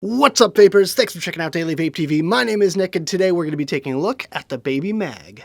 What's up, vapors? Thanks for checking out Daily Vape TV. My name is Nick, and today we're going to be taking a look at the Baby Mag.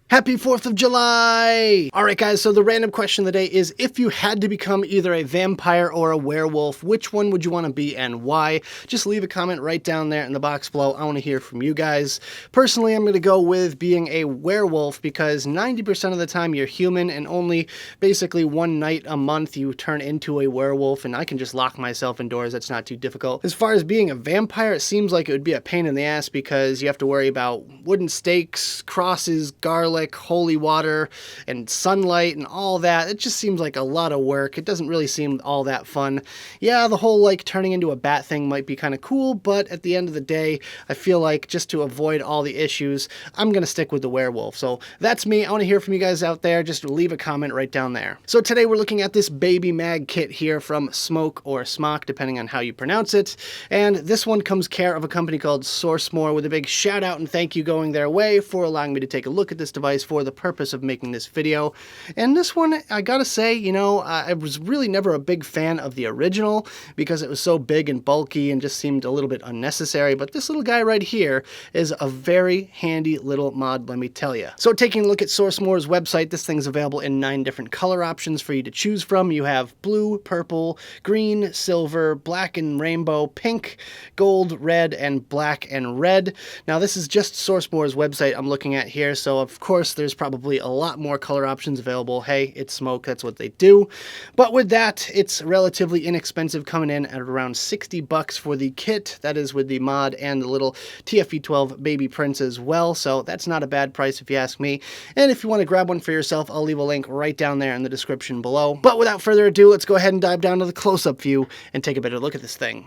Happy 4th of July! Alright guys, so the random question of the day is, if you had to become either a vampire or a werewolf, which one would you want to be and why? Just leave a comment right down there in the box below. I want to hear from you guys. Personally, I'm going to go with being a werewolf because 90% of the time you're human and only basically one night a month you turn into a werewolf, and I can just lock myself indoors. That's not too difficult. As far as being a vampire, it seems like it would be a pain in the ass because you have to worry about wooden stakes, crosses, garlic, holy water, and sunlight and all that. It just seems like a lot of work. It doesn't really seem all that fun. Yeah, the whole like turning into a bat thing might be kind of cool, but at the end of the day, I feel like just to avoid all the issues, I'm gonna stick with the werewolf. So that's me. I want to hear from you guys out there. Just leave a comment right down there. So today we're looking at this Baby Mag kit here from Smok or Smok, depending on how you pronounce it. And this one comes care of a company called SourceMore, with a big shout out and thank you going their way for allowing me to take a look at this device for the purpose of making this video. And this one, I gotta say, you know, I was really never a big fan of the original because it was so big and bulky and just seemed a little bit unnecessary, but this little guy right here is a very handy little mod, let me tell you. So taking a look at SourceMore's website, this thing's available in 9 different color options for you to choose from. You have blue, purple, green, silver, black and rainbow, pink, gold, red, and black and red. Now this is just SourceMore's website I'm looking at here, so of course there's probably a lot more color options available. Hey, it's Smok, that's what they do. But with that, it's relatively inexpensive, coming in at around 60 bucks for the kit. That is with the mod and the little TFE12 baby prints as well, so that's not a bad price if you ask me. And if you want to grab one for yourself, I'll leave a link right down there in the description below. But without further ado, let's go ahead and dive down to the close-up view and take a better look at this thing.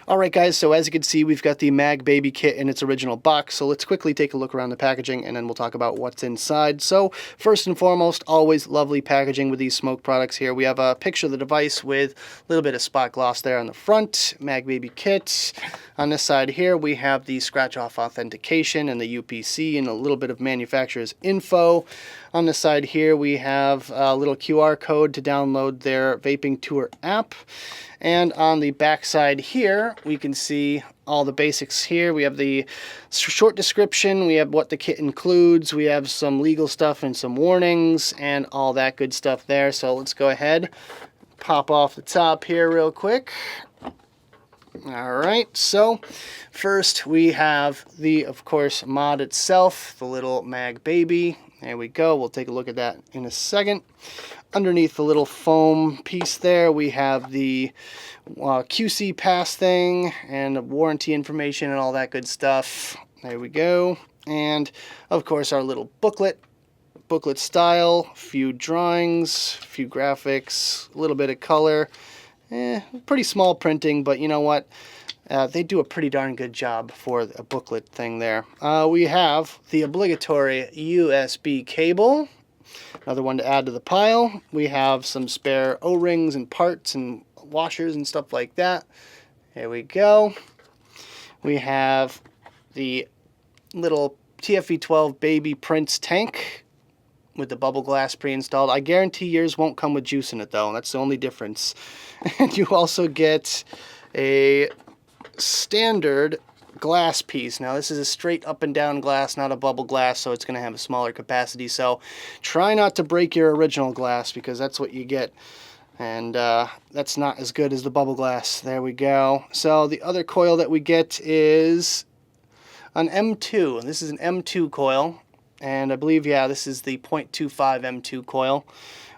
Alright guys, so as you can see, we've got the Mag Baby kit in its original box, so let's quickly take a look around the packaging and then we'll talk about what's inside. So first and foremost, always lovely packaging with these Smok products here. We have a picture of the device with a little bit of spot gloss there on the front, Mag Baby kit. On this side here, we have the scratch-off authentication and the UPC and a little bit of manufacturer's info. On the side here, we have a little QR code to download their Vaping Tour app. And on the back side here, we can see all the basics here. We have the short description, we have what the kit includes, we have some legal stuff and some warnings, and all that good stuff there. So let's go ahead, pop off the top here real quick. Alright, so first we have the, of course, mod itself, the little Mag Baby. There we go, we'll take a look at that in a second. Underneath the little foam piece there, we have the QC pass thing and warranty information and all that good stuff. There we go. And, of course, our little booklet style, a few drawings, a few graphics, a little bit of color. Pretty small printing, but you know what? They do a pretty darn good job for a booklet thing there. We have the obligatory USB cable. Another one to add to the pile. We have some spare O-rings and parts and washers and stuff like that. There we go. We have the little TFE12 baby Prince tank with the bubble glass pre-installed. I guarantee yours won't come with juice in it though. That's the only difference. And you also get a standard glass piece. Now this is a straight up and down glass, not a bubble glass, so it's going to have a smaller capacity. So try not to break your original glass because that's what you get. And that's not as good as the bubble glass. There we go. So the other coil that we get is an M2. And this is an M2 coil. And I believe, yeah, this is the 0.25 M2 coil,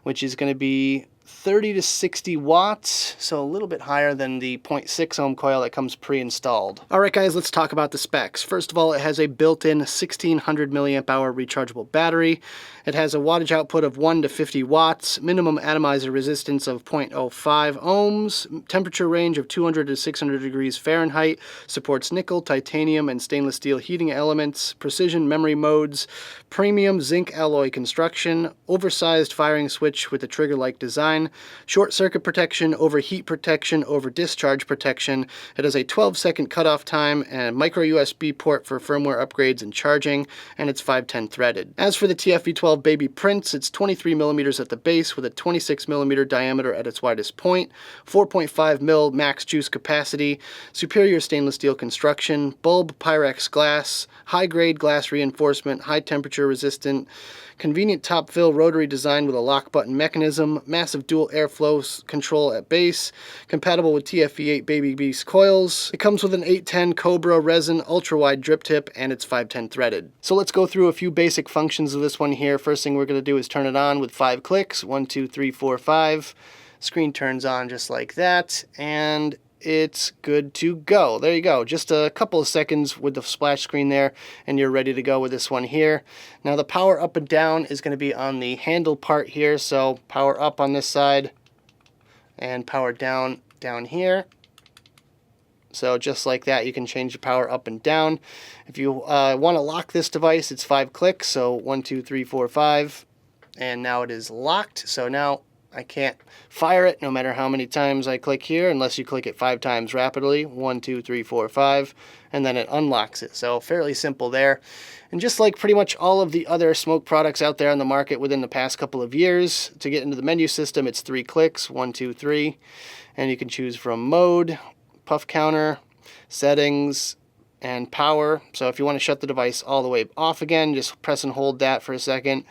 which is going to be 30 to 60 watts, so a little bit higher than the 0.6 ohm coil that comes pre-installed. Alright guys, let's talk about the specs. First of all, it has a built-in 1600 milliamp hour rechargeable battery. It has a wattage output of 1 to 50 watts, minimum atomizer resistance of 0.05 ohms, temperature range of 200 to 600 degrees Fahrenheit, supports nickel, titanium, and stainless steel heating elements, precision memory modes, premium zinc alloy construction, oversized firing switch with a trigger-like design, design, short circuit protection, overheat protection, over discharge protection. It has a 12-second cutoff time and micro USB port for firmware upgrades and charging, and it's 510 threaded. As for the TFV12 Baby Prints, it's 23 millimeters at the base with a 26 millimeter diameter at its widest point, 4.5 mil max juice capacity, superior stainless steel construction, bulb Pyrex glass, high-grade glass reinforcement, high temperature resistant, convenient top fill rotary design with a lock button mechanism, massive dual airflow control at base, compatible with TFV8 Baby Beast coils. It comes with an 810 Cobra resin ultra wide drip tip, and it's 510 threaded. So let's go through a few basic functions of this one here. First thing we're going to do is turn it on with 5 clicks. 1, 2, 3, 4, 5. Screen turns on just like that, and it's good to go. There you go. Just a couple of seconds with the splash screen there, and you're ready to go with this one here. Now the power up and down is going to be on the handle part here. So power up on this side and power down down here. So just like that, you can change the power up and down. If you want to lock this device, it's 5 clicks. So 1, 2, 3, 4, 5. And now it is locked. So now I can't fire it no matter how many times I click here, unless you click it 5 times rapidly. 1, 2, 3, 4, 5, and then it unlocks it. So fairly simple there. And just like pretty much all of the other Smok products out there on the market within the past couple of years, to get into the menu system, it's 3 clicks, 1, 2, 3, and you can choose from mode, puff counter, settings, and power. So if you want to shut the device all the way off again, just press and hold that for a second,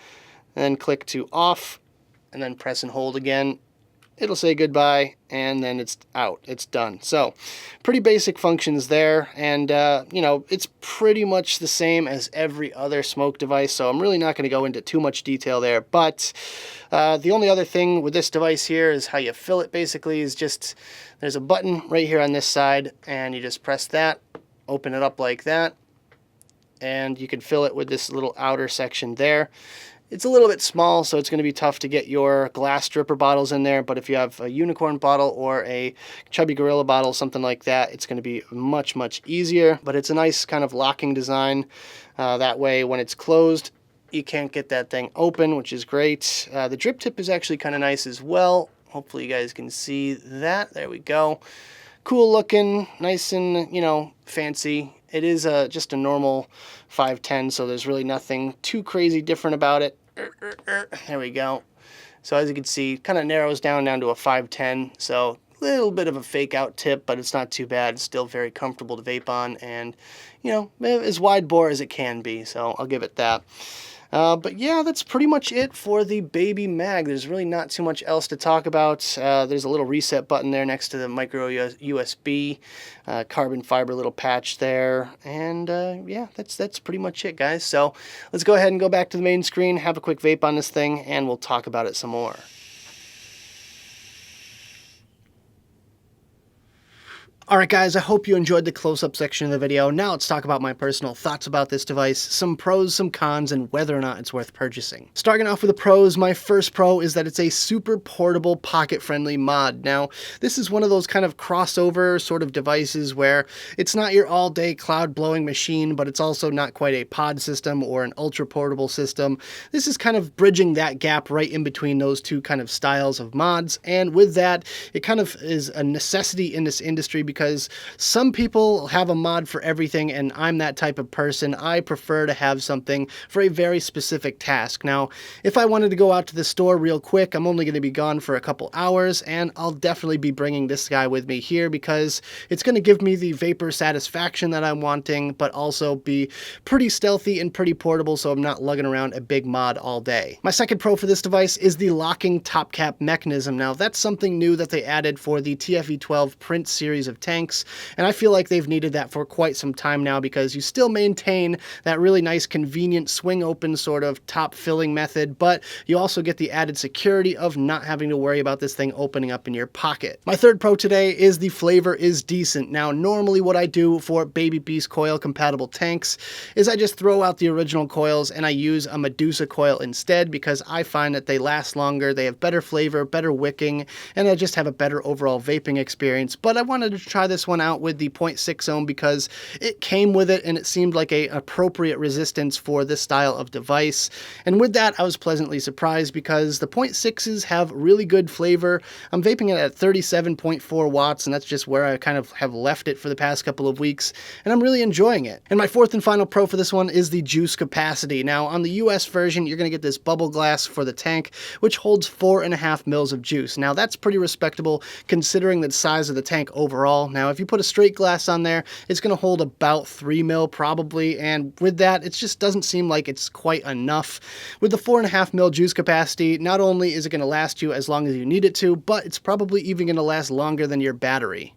then click to off, and then press and hold again. It'll say goodbye, and then it's out. It's done. So pretty basic functions there, and you know, it's pretty much the same as every other Smok device, so I'm really not going to go into too much detail there. But the only other thing with this device here is how you fill it. Basically is just, there's a button right here on this side, and you just press that, open it up like that, and you can fill it with this little outer section there. It's a little bit small, so it's going to be tough to get your glass dripper bottles in there, but if you have a unicorn bottle or a chubby gorilla bottle, something like that, it's going to be much, much easier. But it's a nice kind of locking design. That way, when it's closed, you can't get that thing open, which is great. The drip tip is actually kind of nice as well. Hopefully you guys can see that. There we go. Cool looking, nice and, you know, fancy. It is just a normal 510, so there's really nothing too crazy different about it. There we go. So as you can see, kind of narrows down to a 510. So a little bit of a fake out tip, but it's not too bad. It's still very comfortable to vape on, and, you know, as wide bore as it can be. So I'll give it that. But yeah, that's pretty much it for the Baby Mag. There's really not too much else to talk about. There's a little reset button there next to the micro USB, carbon fiber little patch there. And yeah, that's pretty much it, guys. So let's go ahead and go back to the main screen, have a quick vape on this thing, and we'll talk about it some more. Alright guys, I hope you enjoyed the close-up section of the video. Now let's talk about my personal thoughts about this device, some pros, some cons, and whether or not it's worth purchasing. Starting off with the pros, my first pro is that it's a super portable, pocket-friendly mod. Now, this is one of those kind of crossover sort of devices where it's not your all-day cloud-blowing machine, but it's also not quite a pod system or an ultra-portable system. This is kind of bridging that gap right in between those two kind of styles of mods, and with that, it kind of is a necessity in this industry because some people have a mod for everything, and I'm that type of person. I prefer to have something for a very specific task. Now, if I wanted to go out to the store real quick, I'm only going to be gone for a couple hours, and I'll definitely be bringing this guy with me here because it's going to give me the vapor satisfaction that I'm wanting, but also be pretty stealthy and pretty portable, so I'm not lugging around a big mod all day. My second pro for this device is the locking top cap mechanism. Now, that's something new that they added for the TFV12 Print series of tanks, and I feel like they've needed that for quite some time now because you still maintain that really nice convenient swing open sort of top filling method, but you also get the added security of not having to worry about this thing opening up in your pocket. My third pro today is the flavor is decent. Now, normally what I do for Baby Beast coil compatible tanks is I just throw out the original coils and I use a Medusa coil instead because I find that they last longer, they have better flavor, better wicking, and I just have a better overall vaping experience. But I wanted to try this one out with the 0.6 ohm because it came with it and it seemed like a appropriate resistance for this style of device. And with that, I was pleasantly surprised because the 0.6s have really good flavor. I'm vaping it at 37.4 watts, and that's just where I kind of have left it for the past couple of weeks, and I'm really enjoying it. And my fourth and final pro for this one is the juice capacity. Now, on the US version, you're going to get this bubble glass for the tank, which holds 4.5 mils of juice. Now, that's pretty respectable considering the size of the tank overall. Now, if you put a straight glass on there, it's going to hold about 3 mil probably, and with that, it just doesn't seem like it's quite enough. With the 4.5 mil juice capacity, not only is it going to last you as long as you need it to, but it's probably even going to last longer than your battery.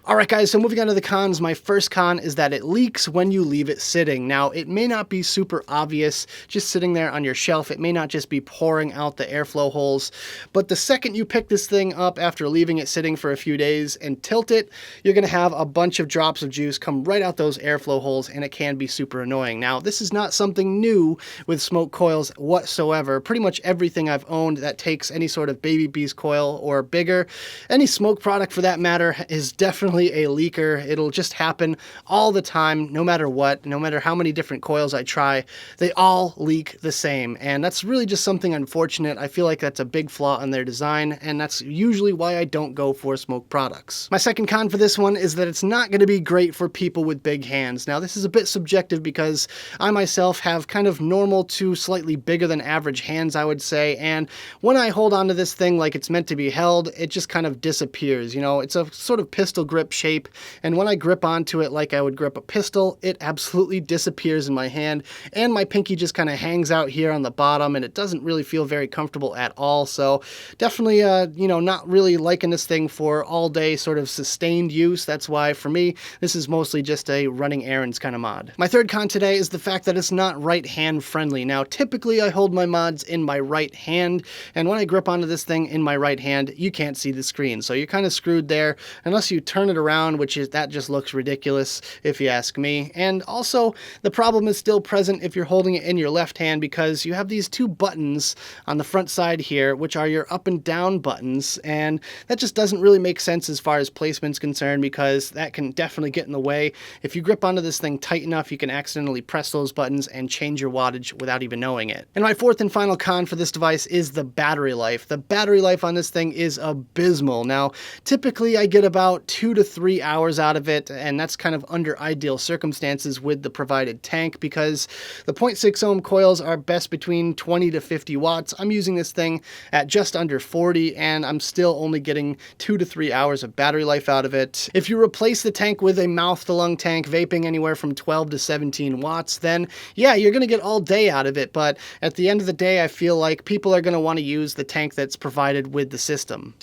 Alright guys, so moving on to the cons, my first con is that it leaks when you leave it sitting. Now, it may not be super obvious just sitting there on your shelf. It may not just be pouring out the airflow holes, but the second you pick this thing up after leaving it sitting for a few days and tilt it, you're going to have a bunch of drops of juice come right out those airflow holes, and it can be super annoying. Now, this is not something new with Smok coils whatsoever. Pretty much everything I've owned that takes any sort of baby beast coil or bigger, any Smok product for that matter, is definitely a leaker. It'll just happen all the time, no matter what, no matter how many different coils I try, they all leak the same. And that's really just something unfortunate. I feel like that's a big flaw in their design, and that's usually why I don't go for Smok products. My second con for this one is that it's not going to be great for people with big hands. Now, this is a bit subjective because I myself have kind of normal to slightly bigger than average hands, I would say, and when I hold onto this thing like it's meant to be held, it just kind of disappears. You know, it's a sort of pistol grip shape, and when I grip onto it like I would grip a pistol, it absolutely disappears in my hand, and my pinky just kind of hangs out here on the bottom, and it doesn't really feel very comfortable at all. So definitely, you know, not really liking this thing for all day sort of sustained use. That's why for me, this is mostly just a running errands kind of mod. My third con today is the fact that it's not right hand friendly. Now, typically I hold my mods in my right hand, and when I grip onto this thing in my right hand, you can't see the screen. So you're kind of screwed there unless you turn it around, which is, that just looks ridiculous if you ask me. And also, the problem is still present if you're holding it in your left hand because you have these two buttons on the front side here, which are your up and down buttons, and that just doesn't really make sense as far as placement's concerned because that can definitely get in the way. If you grip onto this thing tight enough, you can accidentally press those buttons and change your wattage without even knowing it. And my fourth and final con for this device is the battery life. The battery life on this thing is abysmal. Now, typically I get about 2 to 3 hours out of it, and that's kind of under ideal circumstances with the provided tank because the 0.6 ohm coils are best between 20 to 50 watts. I'm using this thing at just under 40, and I'm still only getting 2 to 3 hours of battery life out of it. If you replace the tank with a mouth-to-lung tank vaping anywhere from 12 to 17 watts, then yeah, you're going to get all day out of it, but at the end of the day, I feel like people are going to want to use the tank that's provided with the system.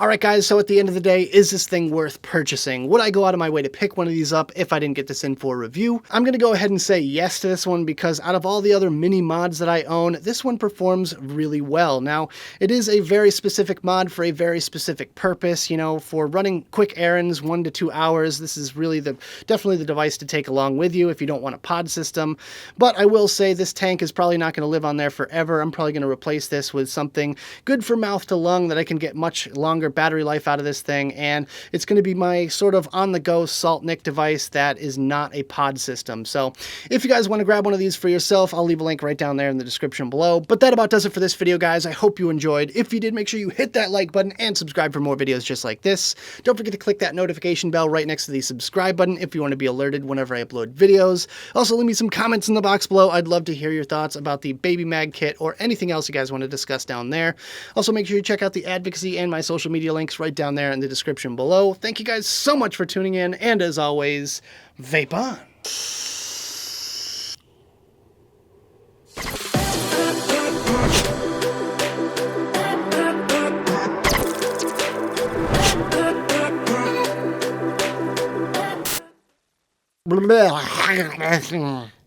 Alright guys, so at the end of the day, is this thing worth purchasing? Would I go out of my way to pick one of these up if I didn't get this in for review? I'm going to go ahead and say yes to this one because out of all the other mini mods that I own, this one performs really well. Now, it is a very specific mod for a very specific purpose, you know, for running quick errands, 1 to 2 hours. This is really definitely the device to take along with you if you don't want a pod system. But I will say this tank is probably not going to live on there forever. I'm probably going to replace this with something good for mouth to lung that I can get much longer battery life out of this thing, and it's going to be my sort of on-the-go salt nick device that is not a pod system. So if you guys want to grab one of these for yourself, I'll leave a link right down there in the description below. But that about does it for this video, guys. I hope you enjoyed. If you did, make sure you hit that like button and subscribe for more videos just like this. Don't forget to click that notification bell right next to the subscribe button if you want to be alerted whenever I upload videos. Also, leave me some comments in the box below. I'd love to hear your thoughts about the Baby Mag kit or anything else you guys want to discuss down there. Also, make sure you check out the advocacy and my social media links right down there in the description below. Thank you guys so much for tuning in, and as always, vape on.